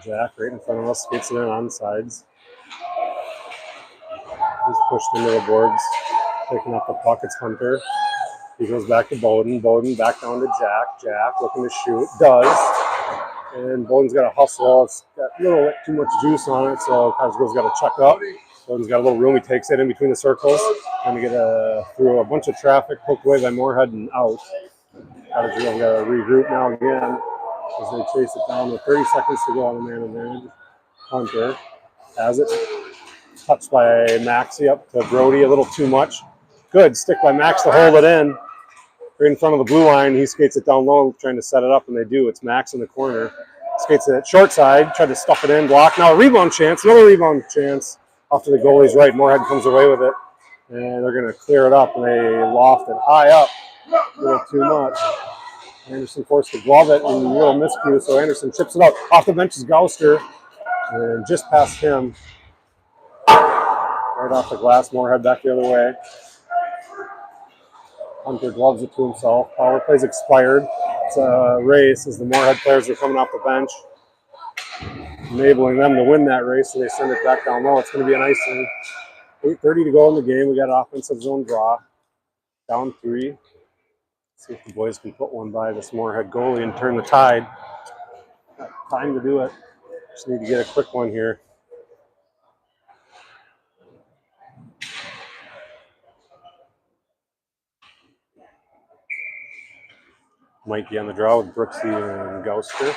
Jack right in front of us, skates it in on sides. He's pushed into the boards, picking up the puck. It's Hunter. He goes back to Bowden. Bowden back down to Jack. Jack looking to shoot. Does. And Bowden's got to hustle. It's got a little too much juice on it, so Cottage Grove's got to chuck up. Bowden's got a little room. He takes it in between the circles. Trying to get through a bunch of traffic, poked away by Moorhead and out. Cottage Grove got to regroup now again as they chase it down with 30 seconds to go on the man advantage. Hunter has it. Touched by Maxey up to Brody, a little too much. Good stick by Max to hold it in. Right in front of the blue line, he skates it down low, trying to set it up, and they do. It's Max in the corner. Skates it short side, tried to stuff it in, block. Now a rebound chance, another rebound chance off to the goalie's right. Moorhead comes away with it, and they're going to clear it up, and they loft it high up. A little too much. Anderson forced to glove it, and a little miscue, so Anderson chips it out. Off the bench is Gouster, and just past him. Right off the glass, Moorhead back the other way. Hunter gloves it to himself. Power play's expired. It's a race as the Moorhead players are coming off the bench, enabling them to win that race, so they send it back down low. It's going to be an icing. 8:30 to go in the game. We got an offensive zone draw. Down 3. See if the boys can put one by this Moorhead goalie and turn the tide. Got time to do it. Just need to get a quick one here. Mikey on the draw with Brooksy and Gouster.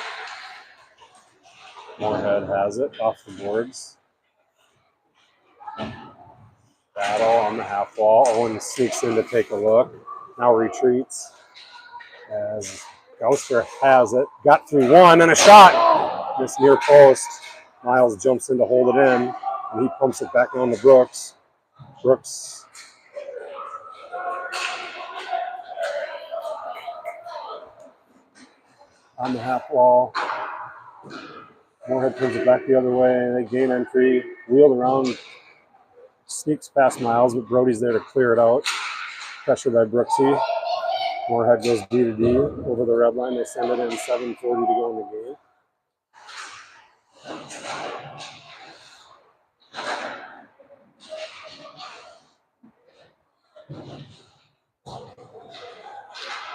Moorhead has it off the boards. Battle on the half wall. Owen sneaks in to take a look. Now retreats as Gouster has it. Got through one and a shot. This near post. Miles jumps in to hold it in, and he pumps it back on to Brooks. Brooks on the half wall. Moorhead turns it back the other way. They gain entry, wheeled around, sneaks past Miles, but Brody's there to clear it out. Pressure by Brooksy. Moorhead goes B to D over the red line. They send it in 7:40 to go in the game.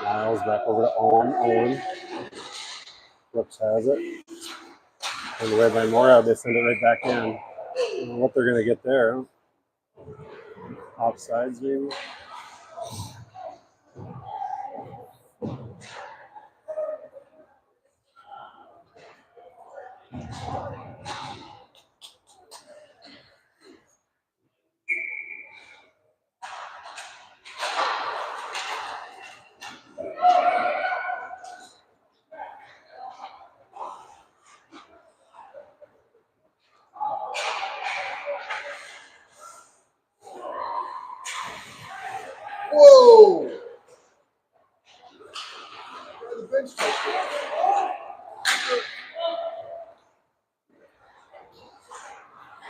Miles back over to Owen. Owen. Brooks has it. And away by Moorhead, they send it right back in. I don't know what they're going to get there. Offsides, maybe. Whoa! The bench touched it.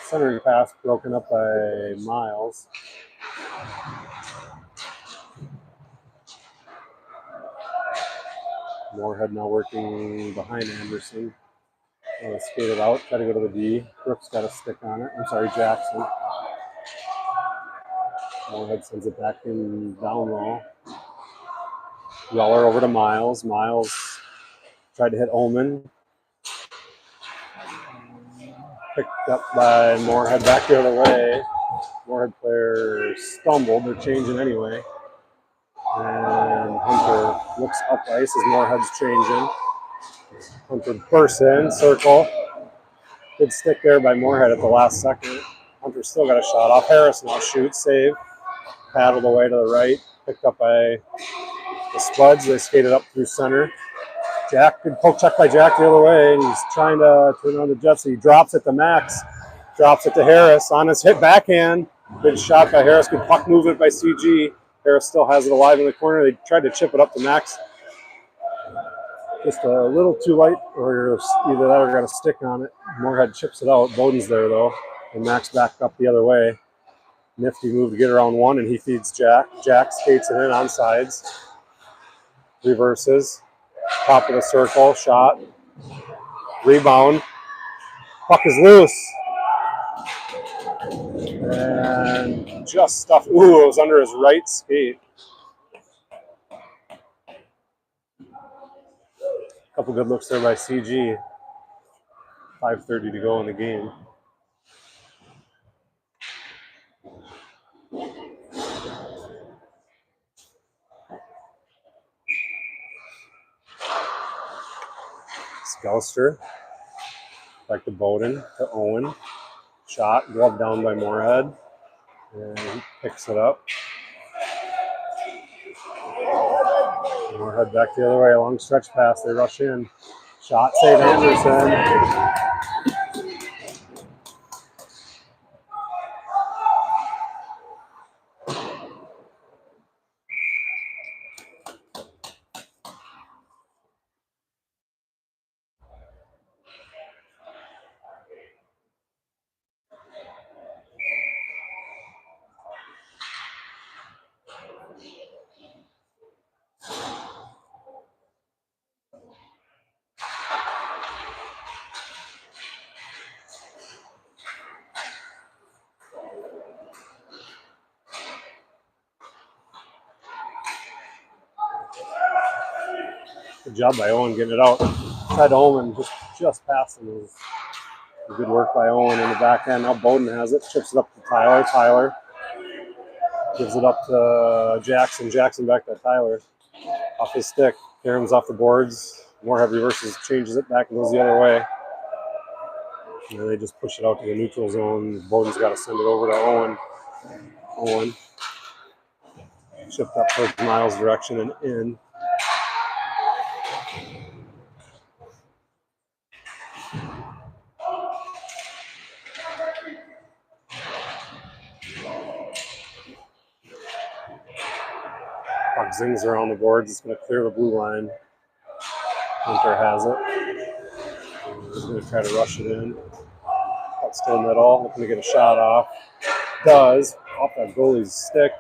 Centering pass broken up by Miles. Moorhead now working behind Anderson. Skate it out, try to go to the D. Brooks got a stick on it. I'm sorry, Jackson. Moorhead sends it back in down low. Weller over to Miles. Miles tried to hit Ullman. Picked up by Moorhead back the other way. Moorhead player stumbled. They're changing anyway. And Hunter looks up ice as Moorhead's changing. Hunter bursts in, circle. Good stick there by Moorhead at the last second. Hunter still got a shot off. Harris now shoots, save. Paddled away to the right. Picked up by the Spuds. They skated up through center. Jack, good poke check by Jack the other way. And he's trying to turn on the Jets. He drops it to Max. Drops it to Harris on his hit backhand. Good shot by Harris. Good puck movement by CG. Harris still has it alive in the corner. They tried to chip it up to Max. Just a little too light, or either that or got a stick on it. Moorhead chips it out. Bowden's there, though. And Max back up the other way. Nifty move to get around one, and he feeds Jack. Jack skates it in on sides. Reverses. Top of the circle. Shot. Rebound. Puck is loose. And just stuffed. Ooh, it was under his right skate. Couple good looks there by CG. 5:30 to go in the game. Skelster. Back to Bowden, to Owen. Shot, glove down by Moorhead. And he picks it up. Moorhead back the other way, long stretch pass. They rush in. Shot, save Anderson. Good job by Owen getting it out. Tried Owen just past him. It was good work by Owen in the back end. Now Bowden has it. Chips it up to Tyler. Tyler gives it up to Jackson. Jackson back to Tyler. Off his stick. Karen's off the boards. Moorhead reverses, changes it back and goes the other way. And then they just push it out to the neutral zone. Bowden's got to send it over to Owen. Owen. Shipped up towards Miles' direction and in. Puck zings around the boards. It's going to clear the blue line. Hunter has it. He's going to try to rush it in. Puck still middle. Looking to get a shot off. Does. Off that goalie's stick.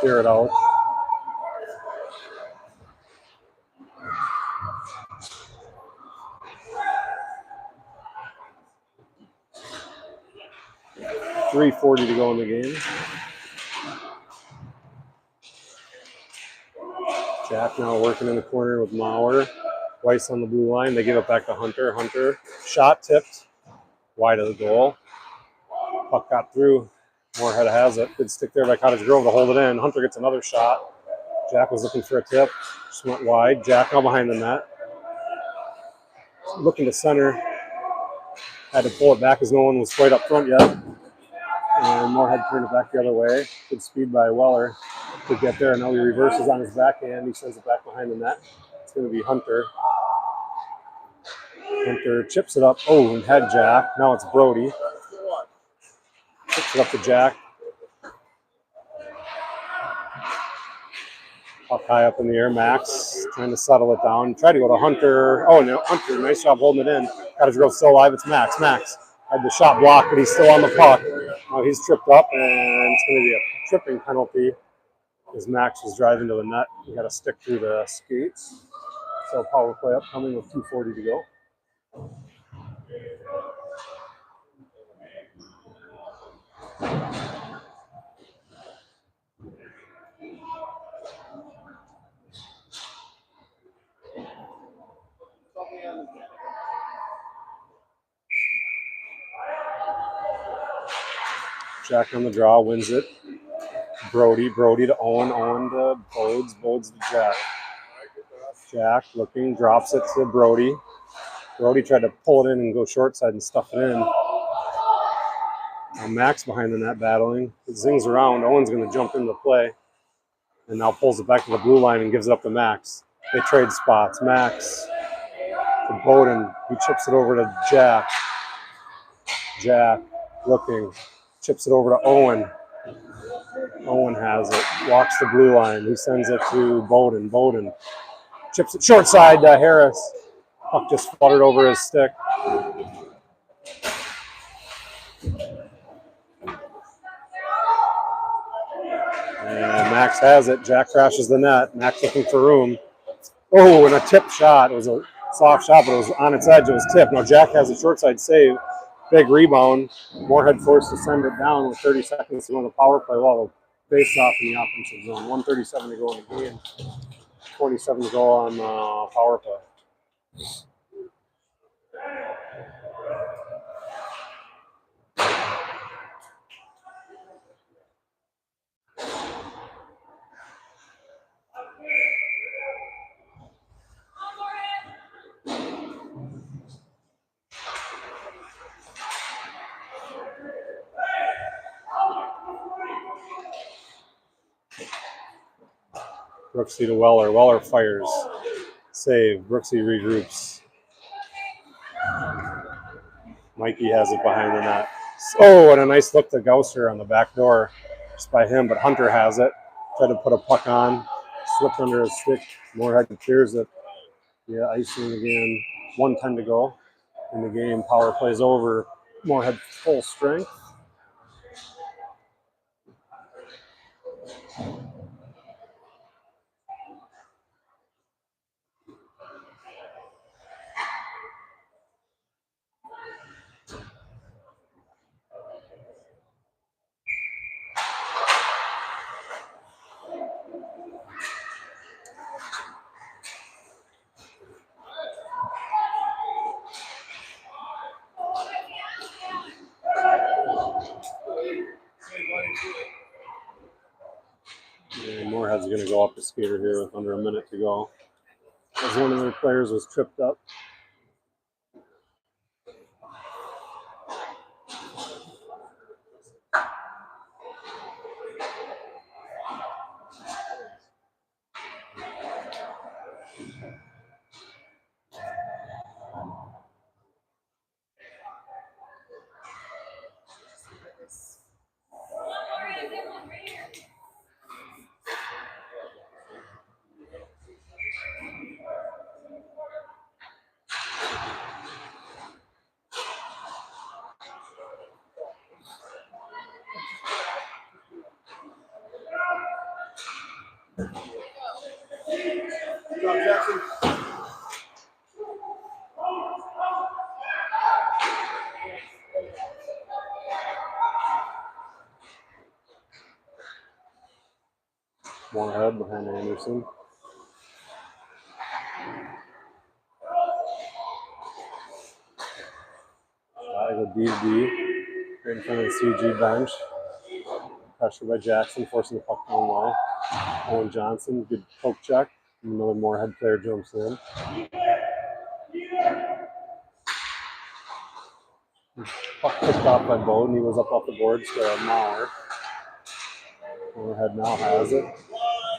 clear it out. .340 to go in the game. Jack now working in the corner with Maurer. Weiss on the blue line. They give it back to Hunter. Hunter, shot tipped wide of the goal. Puck got through. Moorhead has it. Good stick there by Cottage Grove to hold it in. Hunter gets another shot. Jack was looking for a tip. Just went wide. Jack now behind the net. Looking to center. Had to pull it back as no one was quite up front yet. And Moorhead turned it back the other way. Good speed by Weller to get there. Now he reverses on his backhand. He sends it back behind the net. It's going to be Hunter. Hunter chips it up. Oh, and had Jack. Now it's Brody. Chips it up to Jack. Puck high up in the air. Max trying to settle it down. Try to go to Hunter. Oh, no. Hunter, nice job holding it in. Cottage Grove still alive. It's Max. Max had the shot blocked, but he's still on the puck. Now he's tripped up, and it's going to be a tripping penalty as Max was driving to the net. He got to stick through the skates. So power play upcoming with 2:40 to go. Jack on the draw, wins it. Brody to Owen. Owen to Bodes. Bodes to Jack. Jack looking, drops it to Brody. Brody tried to pull it in and go short side and stuff it in. Now Max behind the net battling. It zings around. Owen's going to jump into play. And now pulls it back to the blue line and gives it up to Max. They trade spots. Max to Bowden. He chips it over to Jack. Jack looking. Chips it over to Owen. Owen has it. Walks the blue line. He sends it to Bowden. Bowden chips it short side to Harris. Puck just fluttered over his stick. And Max has it. Jack crashes the net. Max looking for room. Oh, and a tip shot. It was a soft shot, but it was on its edge. It was tipped. Now Jack has a short side save. Big rebound. Moorhead forced to send it down with 30 seconds to go in the power play. Well, face off in the offensive zone. 1:37 to go in the game. 27 to go on power play. Brooksy to Weller. Weller fires. Save. Brooksy regroups. Mikey has it behind the net. Oh, and a nice look to Gausser on the back door. Just by him, but Hunter has it. Tried to put a puck on. Slipped under his stick. Moorhead clears it. Yeah, icing again. 1:10 to go in the game. Power plays over. Moorhead full strength. And Moorhead's going to go up the skater here with under a minute to go. As one of their players was tripped up. Good job, Jackson. Moorhead behind Anderson. Shot is a DD right in front of the CG bench. Pressure by Jackson, forcing the puck down low. Owen Johnson, good poke check. Another Moorhead player jumps in. Puck kicked off by Bowden. He was up off the boards to Mauer. Moorhead now has it.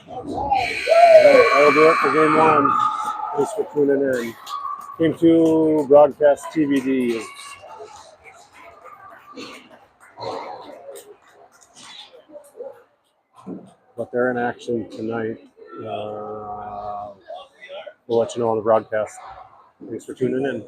All right, that'll do it for game one. Thanks for tuning in. Game two broadcast TBD. But they're in action tonight. We'll let you know on the broadcast. Thanks for tuning in.